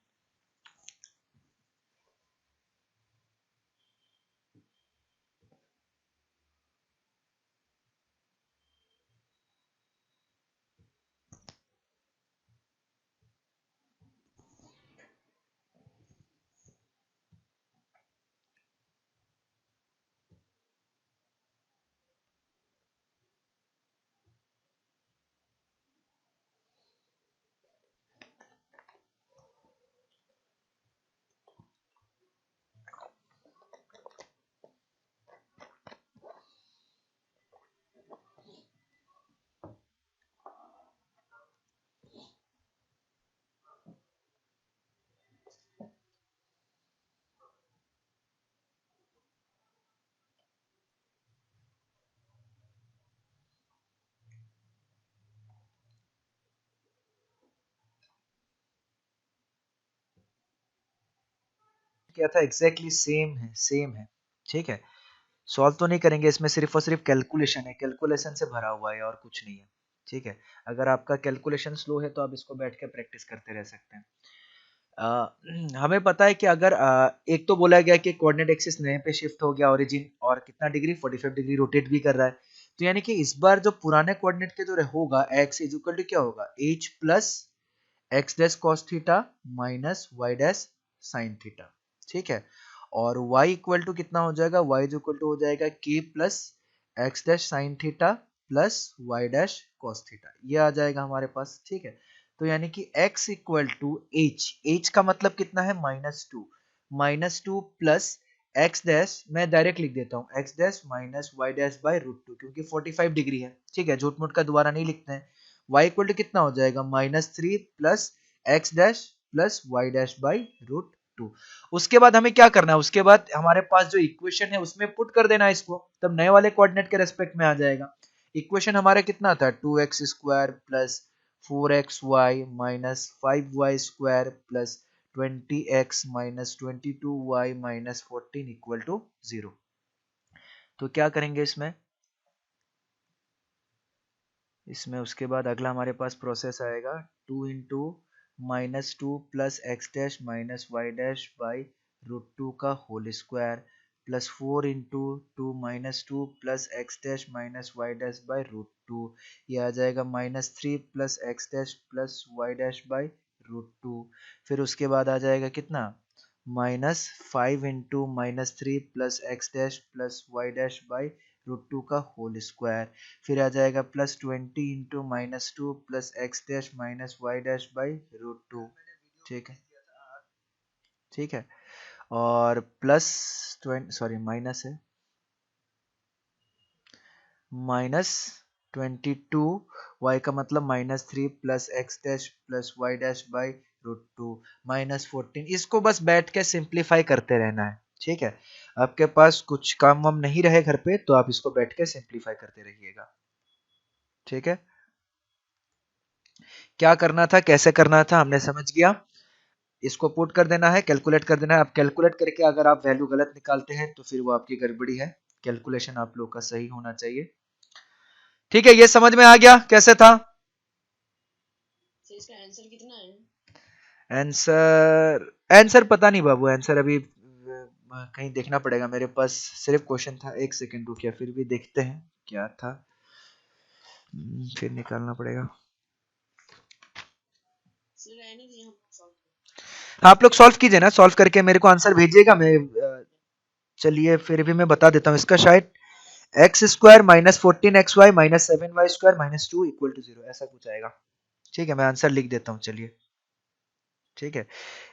क्या था एग्जैक्टली सेम है, ठीक है। सॉल्व तो नहीं करेंगे, इसमें सिर्फ और सिर्फ कैलकुलेशन है, कैलकुलेशन से भरा हुआ है और कुछ नहीं है, ठीक है। अगर आपका कैलकुलेशन स्लो है तो आप इसको बैठ के प्रैक्टिस करते रह सकते हैं। हमें पता है कि अगर एक तो बोला गया कि कोऑर्डिनेट एक्सिस नए पे शिफ्ट हो गया ओरिजिन, और कितना डिग्री 45 डिग्री रोटेट भी कर रहा है, तो यानी कि इस बार जो पुराने कोऑर्डिनेट के जो होगा x इज इक्वल टू क्या होगा, h plus x dash cos theta minus y dash sine theta, ठीक है। और y इक्वल टू कितना हो जाएगा, y इक्वल टू हो जाएगा k plus x dash sine theta plus y dash cos theta, ये आ जाएगा हमारे पास, ठीक है। तो यानी कि x इक्वल टू h का मतलब कितना है, -2 प्लस एक्स डैश, मैं डायरेक्ट लिख देता हूँ x dash minus y dash by √2, क्योंकि 45 डिग्री है, ठीक है, झूठ मूठ का दोबारा नहीं लिखते हैं। y इक्वल टू कितना हो जाएगा, -3 plus x dash plus y dash by √2। उसके बाद हमें क्या करना है, उसके बाद हमारे पास जो इक्वेशन है उसमें पुट कर देना है इसको, तब नए वाले कोऑर्डिनेट के रेस्पेक्ट में आ जाएगा। इक्वेशन हमारा कितना था, 2x square plus 4xy minus 5y square plus 20x minus 22y minus 14 equal to 0। तो क्या करेंगे इसमें, उसके बाद अगला हमारे पास प्रोसेस आएगा, 2 into -2 plus x dash minus y dash by √2 का whole square plus 4 into 2 plus x dash minus y dash by √2, ये आ जाएगा -3 plus x dash plus y dash by √2। फिर उसके बाद आ जाएगा कितना, -5 into -3 plus x dash plus y dash by √2 का होल स्क्वायर, फिर आ जाएगा +20 into -2 plus x dash minus y dash by √2, ठीक है, ठीक है। और प्लस 20, सॉरी माइनस है, -22, y का मतलब -3 plus x dash plus y dash by √2 -14, इसको बस बैठ के सिंप्लीफाई करते रहना है, ठीक है। आपके पास कुछ काम वाम नहीं रहे घर पे तो आप इसको बैठ के सिंप्लीफाई करते रहिएगा, ठीक है। क्या करना था, कैसे करना था, हमने समझ गया। इसको पुट कर देना है, कैलकुलेट कर देना है। आप कैलकुलेट करके अगर आप वैल्यू गलत निकालते हैं तो फिर वो आपकी गड़बड़ी है, कैलकुलेशन आप लोग का सही होना चाहिए, ठीक है। ये समझ में आ गया कैसे था। इसका आंसर कितना है, आंसर आंसर पता नहीं बाबू, आंसर अभी कहीं देखना पड़ेगा, मेरे पास सिर्फ क्वेश्चन था, एक सेकंड रुकिए, फिर भी देखते हैं क्या था, फिर निकालना पड़ेगा। आप लोग सॉल्व कीजिए ना, सॉल्व करके मेरे को आंसर भेजिएगा, मैं चलिए फिर भी मैं बता देता हूँ इसका, शायद x square -14xy -7y square -2 equal to 0, ऐसा कुछ आएगा, ठीक है। मैं आंसर लिख देता हूँ, चलिए, ठीक है।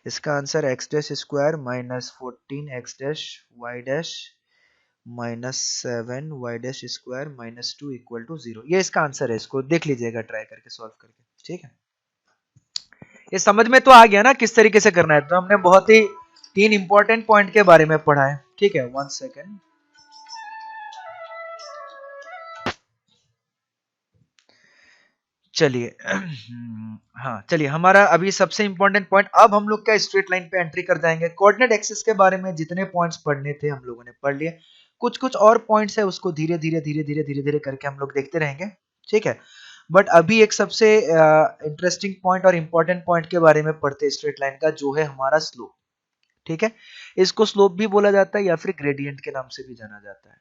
इसका answer x dash square -14x dash y dash -7y dash square -2 equal to 0, ये इसका आंसर है। इसको देख लीजिएगा ट्राई करके सॉल्व करके, ठीक है। ये समझ में तो आ गया ना किस तरीके से करना है, तो हमने बहुत ही 3 इंपॉर्टेंट पॉइंट के बारे में पढ़ा है, ठीक है। 1 सेकेंड, चलिए हाँ चलिए, हमारा अभी सबसे इंपॉर्टेंट पॉइंट, अब हम लोग क्या स्ट्रेट लाइन पे एंट्री कर जाएंगे। कोऑर्डिनेट एक्सिस के बारे में जितने पॉइंट्स पढ़ने थे हम लोगों ने पढ़ लिए, कुछ कुछ और पॉइंट्स है उसको धीरे धीरे धीरे धीरे धीरे धीरे करके हम लोग देखते रहेंगे, ठीक है। बट अभी एक सबसे इंटरेस्टिंग पॉइंट और इंपॉर्टेंट पॉइंट के बारे में पढ़ते हैं स्ट्रेट लाइन का, जो है हमारा स्लोप, ठीक है। इसको स्लोप भी बोला जाता है या फिर ग्रेडियंट के नाम से भी जाना जाता है,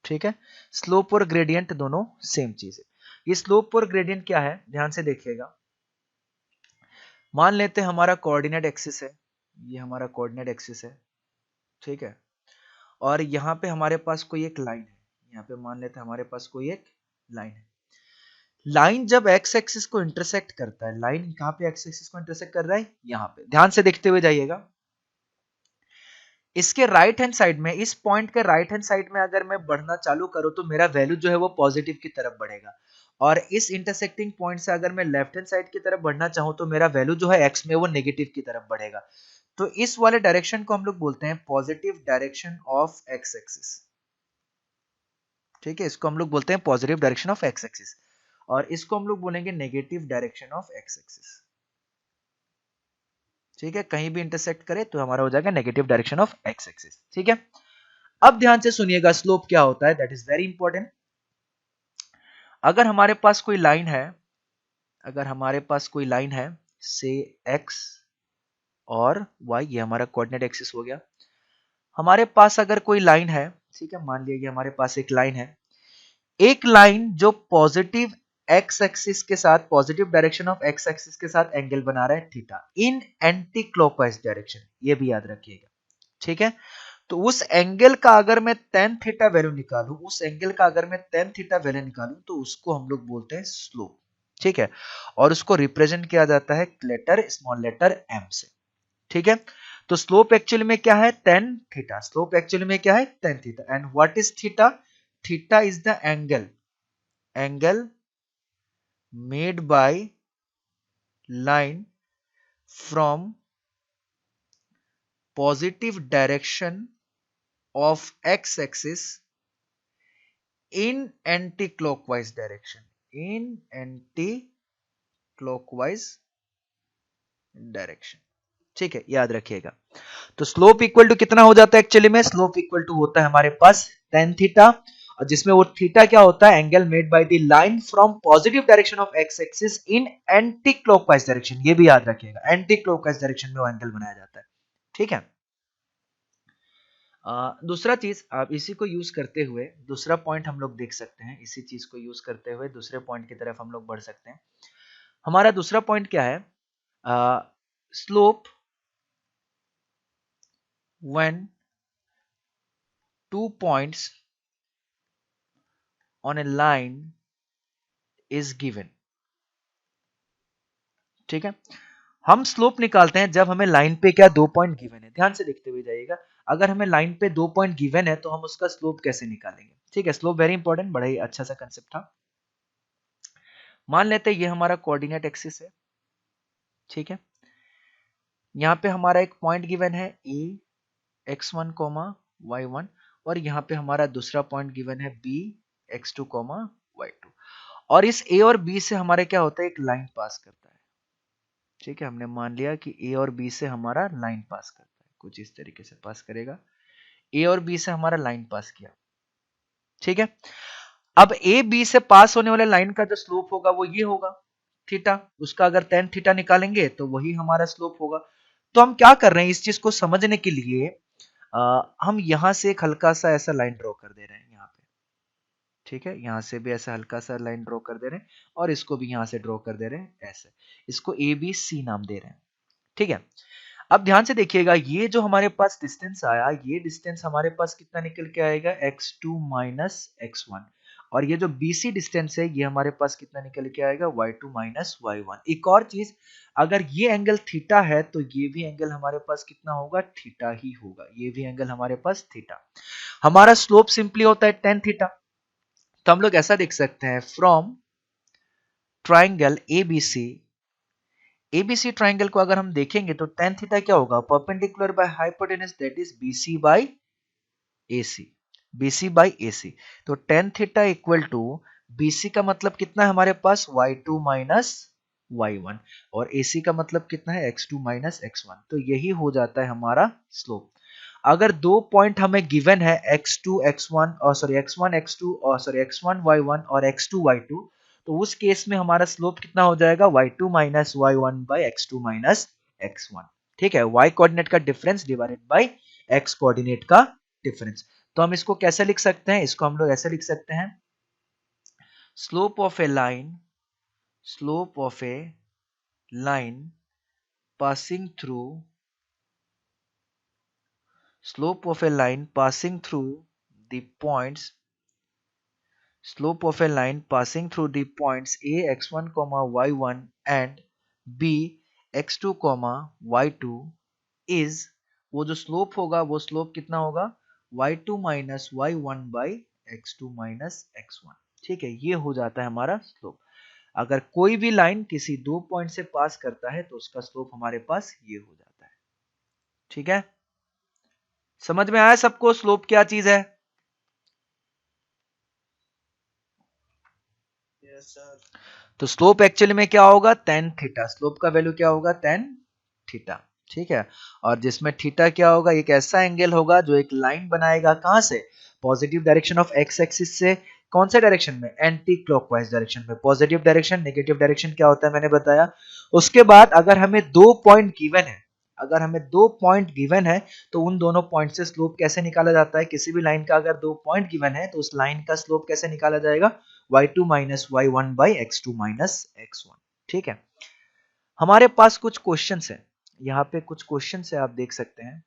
ठीक है। स्लोप और ग्रेडियंट दोनों सेम चीज है। ये स्लोप और ग्रेडियंट क्या है, ध्यान से देखिएगा। मान लेते हैं हमारा कोऑर्डिनेट एक्सिस है, ये हमारा कोऑर्डिनेट एक्सिस है, ठीक है। और यहाँ पे हमारे पास कोई एक लाइन है, यहाँ पे मान लेते हैं हमारे पास कोई एक लाइन है। लाइन जब एक्स एक्सिस को इंटरसेक्ट करता है, लाइन कहाँ पे एक्स एक्सिस को इंटरसेक्ट कर रहा है, यहाँ पे, ध्यान से देखते हुए जाइएगा। इसके राइट हैंड साइड में, इस पॉइंट के राइट हैंड साइड में अगर मैं बढ़ना चालू करूं तो मेरा वैल्यू जो है वो पॉजिटिव की तरफ बढ़ेगा। और इस इंटरसेक्टिंग पॉइंट से अगर मैं लेफ्ट हैंड साइड की तरफ बढ़ना चाहूं तो मेरा वैल्यू जो है एक्स में वो नेगेटिव की तरफ बढ़ेगा। तो इस वाले डायरेक्शन को हम लोग बोलते हैं positive direction of x axis, ठीक है। इसको हम लोग बोलते हैं positive direction of x axis, और इसको हम लोग बोलेंगे negative direction of x axis, ठीक है। कहीं भी इंटरसेक्ट करे तो हमारा हो जाएगा negative direction of x axis, ठीक है। अब ध्यान से सुनिएगा स्लोप क्या होता है, दैट इज वेरी इंपॉर्टेंट। अगर हमारे पास कोई लाइन है, अगर हमारे पास कोई लाइन है से x और y, ये हमारा कोऑर्डिनेट एक्सिस हो गया। हमारे पास अगर कोई लाइन है, ठीक है, मान लीजिए हमारे पास एक लाइन है, एक लाइन जो पॉजिटिव x एक्सिस के साथ, positive direction of x axis के साथ एंगल बना रहा है theta in anti clockwise direction, ये भी याद रखिएगा, ठीक है। तो उस एंगल का अगर मैं tan थीटा वैल्यू निकालूं, उस एंगल का अगर मैं tan थीटा वैल्यू निकालूं तो उसको हम लोग बोलते हैं स्लोप, ठीक है। और उसको रिप्रेजेंट किया जाता है लेटर, स्मॉल लेटर m से, ठीक है। तो स्लोप एक्चुअली में क्या है, tan थीटा। स्लोप एक्चुअली में क्या है, tan theta. And what is theta, theta is the angle, angle made by line from positive direction of x axis in anti-clockwise direction, in anti-clockwise direction, ठीक है, याद रखिएगा। तो स्लोप इक्वल टू कितना हो जाता है, एक्चुअली में स्लोप इक्वल टू होता है हमारे पास tan थीटा, और जिसमें वो थीटा क्या होता है, angle made by the line from positive direction of x axis in anti clockwise direction, ये भी याद रखिएगा, एंटी क्लॉकवाइज डायरेक्शन में वो एंगल बनाया जाता है, ठीक है। दूसरा चीज, आप इसी को यूज करते हुए दूसरा पॉइंट हम लोग देख सकते हैं, इसी चीज को यूज करते हुए दूसरे पॉइंट की तरफ हम लोग बढ़ सकते हैं। हमारा दूसरा पॉइंट क्या है, slope when two points on A line is given, ठीक है। हम स्लोप निकालते हैं जब हमें लाइन पे क्या दो पॉइंट गिवन है, ध्यान से देखते हुए जाइएगा। अगर हमें लाइन पे दो पॉइंट गिवन है तो हम उसका स्लोप कैसे निकालेंगे, ठीक है। स्लोप वेरी इंपॉर्टेंट, बड़ा ही अच्छा सा कंसेप्ट था। मान लेते हैं ये हमारा कोऑर्डिनेट एक्सिस है, ठीक है। यहाँ पे हमारा एक पॉइंट गिवन है ए x1 y1, और यहाँ पे हमारा दूसरा पॉइंट गिवन है b x2 y2, और इस a और b से हमारे क्या होता है, एक लाइन पास करता है, ठीक है। हमने मान लिया कि a और b से हमारा लाइन पास करता है, कुछ इस तरीके से पास करेगा, a और b से हमारा लाइन पास किया, ठीक है। अब a b से पास होने वाले लाइन का जो स्लोप होगा वो ये होगा थीटा, उसका अगर tan थीटा निकालेंगे तो वही हमारा स्लोप होगा। तो हम क्या कर रहे हैं, इस चीज को समझने के लिए हम यहां से एक हल्का सा ऐसा लाइन ड्रॉ कर दे रहे हैं यहाँ पे, ठीक है। यहां से भी ऐसा हल्का सा लाइन ड्रॉ कर दे रहे हैं, और इसको भी यहां से ड्रॉ कर दे रहे हैं ऐसे, इसको ए बी सी नाम दे रहे हैं, ठीक है। अब ध्यान से देखिएगा, ये जो हमारे पास डिस्टेंस आया, ये डिस्टेंस हमारे पास कितना निकल के आएगा, x2 माइनस x1, और ये जो BC डिस्टेंस है ये हमारे पास कितना निकल के आएगा, y2 माइनस y1। एक और चीज, अगर ये एंगल थीटा है तो ये भी एंगल हमारे पास कितना होगा, थीटा ही होगा, ये भी एंगल हमारे पास थीटा। हमारा स्लोप सिंपली होता है tan थीटा। तो हम लोग ऐसा देख सकते हैं, from triangle ABC, ABC triangle को अगर हम देखेंगे तो tan थीटा क्या होगा, perpendicular by hypotenuse, that is BC by AC, BC by AC। तो tan theta equal to BC का मतलब कितना है हमारे पास y2 माइनस y1 और AC का मतलब कितना है x2 माइनस x1। तो यही हो जाता है हमारा स्लोप। अगर दो पॉइंट हमें गिवन है x2 x1 और सॉरी x1 x2 और सॉरी x1 y1 और x2 y2, तो उस केस में हमारा स्लोप कितना हो जाएगा y2 minus y1 by x2 minus x1। ठीक है, y कोऑर्डिनेट का difference divided by x coordinate का डिफरेंस। तो हम इसको कैसे लिख सकते हैं, इसको हम लोग ऐसे लिख सकते हैं, slope of a line, slope of a line passing through, slope of a line passing through the points, slope of a line passing through the points a x1 comma y1 and b x2 comma y2 is, वो जो slope होगा वो slope कितना होगा y2 minus y1 by x2 minus x1। ठीक है, ये हो जाता है हमारा स्लोप। अगर कोई भी लाइन किसी दो पॉइंट से पास करता है तो उसका स्लोप हमारे पास ये हो जाता है। ठीक है, समझ में आया सबको स्लोप क्या चीज है? Yes sir. तो स्लोप एक्चुअली में क्या होगा, tan थीटा। स्लोप का वैल्यू क्या होगा, tan थीटा। ठीक है, और जिसमें थीटा क्या होगा, एक ऐसा एंगल होगा जो एक लाइन बनाएगा कहां से, positive direction of x axis से कौन से डायरेक्शन में, एंटी क्लॉकवाइज डायरेक्शन में। पॉजिटिव डायरेक्शन, नेगेटिव डायरेक्शन क्या होता है मैंने बताया। उसके बाद अगर हमें दो पॉइंट गिवन है, अगर हमें दो पॉइंट गिवन है तो उन दोनों पॉइंट से स्लोप कैसे निकाला जाता है, किसी भी लाइन का अगर दो पॉइंट गिवन है तो उस लाइन का स्लोप कैसे निकाला जाएगा, y2 minus y1 by x2 minus x1। ठीक है, हमारे पास कुछ क्वेश्चंस है, यहाँ पे कुछ क्वेश्चंस है आप देख सकते हैं।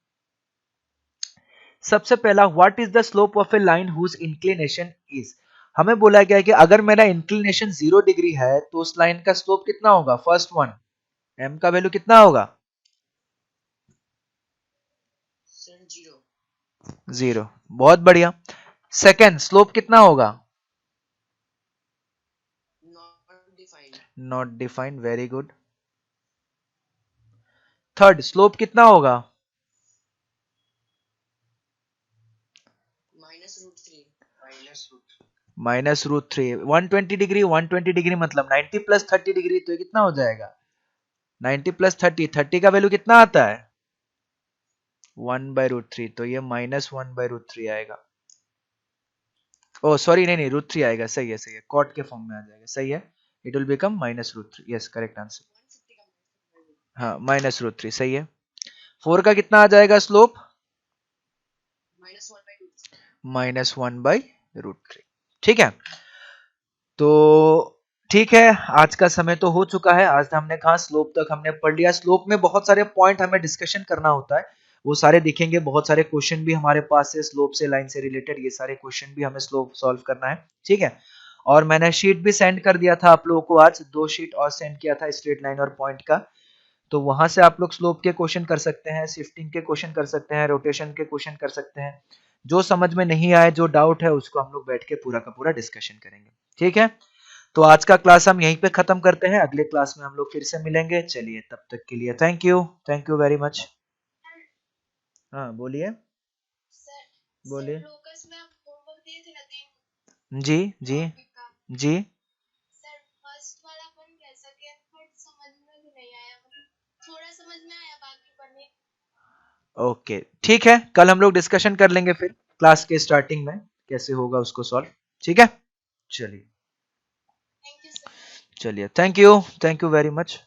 सबसे पहला, what is the slope of a line whose inclination is. हमें बोला गया है कि अगर मेरा इंक्लिनेशन 0 डिग्री है तो उस लाइन का स्लोप कितना होगा, फर्स्ट वन m का वैल्यू कितना होगा, 0। बहुत बढ़िया। सेकंड, स्लोप कितना होगा, not defined, very good. Third, slope कितना होगा, minus root three. 120 degree, 120 degree मतलब 90 प्लस 30 डिग्री, तो ये कितना हो जाएगा, 90 प्लस 30, 30 का वैल्यू कितना आता है, 1 बाई रूट थ्री, तो ये माइनस 1 बाई रूट थ्री आएगा। ओ सॉरी, नहीं नहीं, रूट थ्री आएगा, सही है सही है, कॉट के फॉर्म में आ जाएगा, सही है, it will become minus root three, yes correct answer. हाँ, माइनस रूट थ्री सही है। 4 का कितना आ जाएगा slope, minus 1 by root three. ठीक है, तो ठीक है, आज का समय तो हो चुका है। आज हमने कहा स्लोप तक हमने पढ़ लिया। स्लोप में बहुत सारे पॉइंट हमें डिस्कशन करना होता है, वो सारे दिखेंगे। बहुत सारे क्वेश्चन भी हमारे पास है स्लोप से, लाइन से रिलेटेड, ये सारे क्वेश्चन भी हमें स्लोप सॉल्व करना है। ठीक है, और मैंने शीट भी सेंड कर दिया था आप लोगों को, आज 2 शीट और सेंड किया था स्ट्रेट लाइन और पॉइंट का, तो वहां से आप लोग स्लोप के क्वेश्चन कर सकते हैं, शिफ्टिंग के क्वेश्चन कर सकते हैं, रोटेशन के क्वेश्चन कर सकते हैं। जो समझ में नहीं आए, जो डाउट है, उसको हम लोग बैठ के पूरा का पूरा डिस्कशन करेंगे। ठीक है, तो आज का क्लास हम यहीं पे खत्म करते हैं, अगले क्लास में हम लोग फिर से मिलेंगे। चलिए, तब तक के लिए थैंक यू वेरी मच। हाँ बोलिए, बोलिए। जी जी जी, ओके ठीक है, कल हम लोग डिस्कशन कर लेंगे फिर क्लास के स्टार्टिंग में कैसे होगा उसको सॉल्व। ठीक है, चलिए चलिए, थैंक यू वेरी मच।